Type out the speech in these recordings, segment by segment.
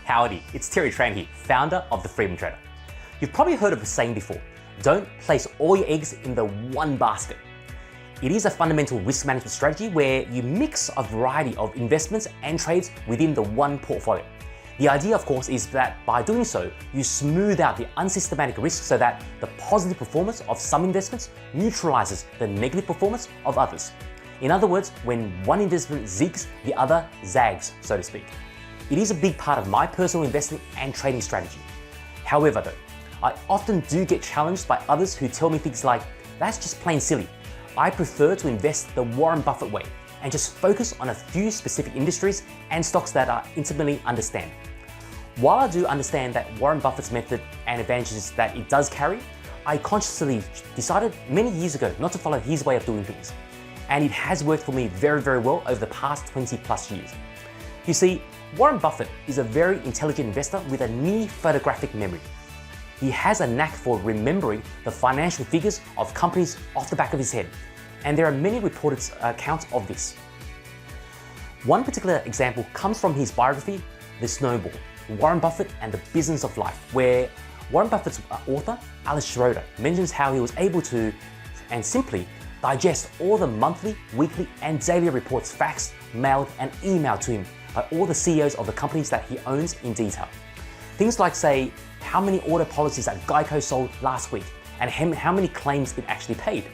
Howdy, it's Terry Tran here, founder of The Freedom Trader. You've probably heard of the saying before, don't place all your eggs in the one basket. It is a fundamental risk management strategy where you mix a variety of investments and trades within the one portfolio. The idea, of course, is that by doing so, you smooth out the unsystematic risk so that the positive performance of some investments neutralizes the negative performance of others. In other words, when one investment zigs, the other zags, so to speak. It is a big part of my personal investing and trading strategy. However though, I often do get challenged by others who tell me things like, that's just plain silly. I prefer to invest the Warren Buffett way and just focus on a few specific industries and stocks that I intimately understand. While I do understand that Warren Buffett's method and advantages that it does carry, I consciously decided many years ago not to follow his way of doing things. And it has worked for me very, very well over the past 20 plus years. You see, Warren Buffett is a very intelligent investor with a near photographic memory. He has a knack for remembering the financial figures of companies off the back of his head, and there are many reported accounts of this. One particular example comes from his biography, The Snowball, Warren Buffett and the Business of Life, where Warren Buffett's author, Alice Schroeder, mentions how he was able to, and simply, digest all the monthly, weekly, and daily reports faxed, mailed, and emailed to him by all the CEOs of the companies that he owns in detail. Things like, say, how many auto policies that Geico sold last week, and how many claims it actually paid,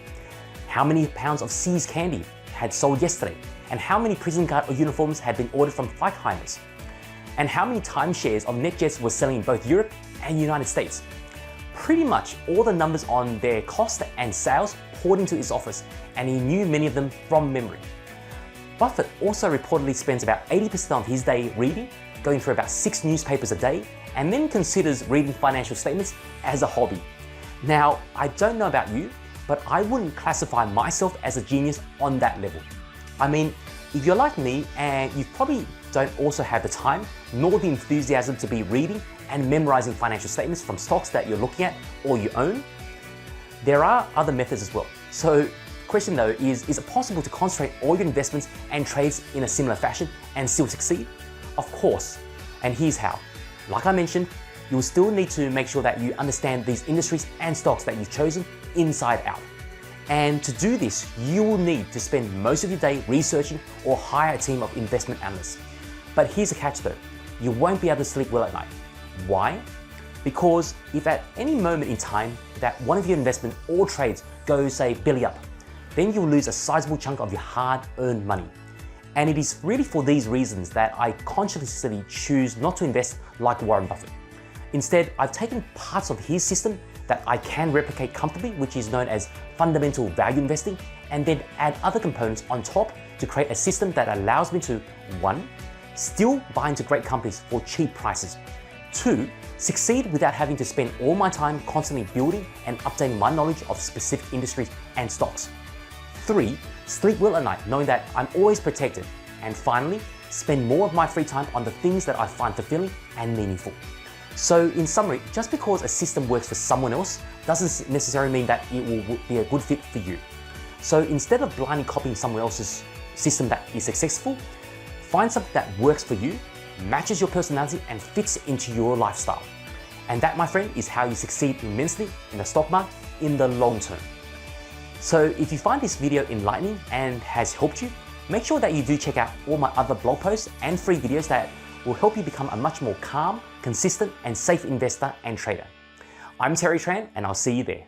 how many pounds of See's candy had sold yesterday, and how many prison guard uniforms had been ordered from Feichheimers, and how many timeshares of NetJets were selling in both Europe and United States. Pretty much all the numbers on their cost and sales poured into his office, and he knew many of them from memory. Buffett also reportedly spends about 80% of his day reading, going through about 6 newspapers a day, and then considers reading financial statements as a hobby. Now, I don't know about you, but I wouldn't classify myself as a genius on that level. I mean, if you're like me and you probably don't also have the time nor the enthusiasm to be reading and memorizing financial statements from stocks that you're looking at or you own, there are other methods as well. So question though is it possible to concentrate all your investments and trades in a similar fashion and still succeed? Of course, and here's how. Like I mentioned, you will still need to make sure that you understand these industries and stocks that you've chosen inside out. And to do this, you will need to spend most of your day researching or hire a team of investment analysts. But here's a catch though, you won't be able to sleep well at night. Why? Because if at any moment in time that one of your investment or trades goes, say, belly up, then you'll lose a sizable chunk of your hard-earned money. And it is really for these reasons that I consciously choose not to invest like Warren Buffett. Instead, I've taken parts of his system that I can replicate comfortably, which is known as fundamental value investing, and then add other components on top to create a system that allows me to, 1, still buy into great companies for cheap prices, 2, succeed without having to spend all my time constantly building and updating my knowledge of specific industries and stocks, 3, sleep well at night knowing that I'm always protected, and finally, spend more of my free time on the things that I find fulfilling and meaningful. So in summary, just because a system works for someone else doesn't necessarily mean that it will be a good fit for you. So instead of blindly copying someone else's system that is successful, find something that works for you, matches your personality, and fits into your lifestyle. And that, my friend, is how you succeed immensely in the stock market in the long term. So if you find this video enlightening and has helped you, make sure that you do check out all my other blog posts and free videos that will help you become a much more calm, consistent, and safe investor and trader. I'm Terry Tran, and I'll see you there.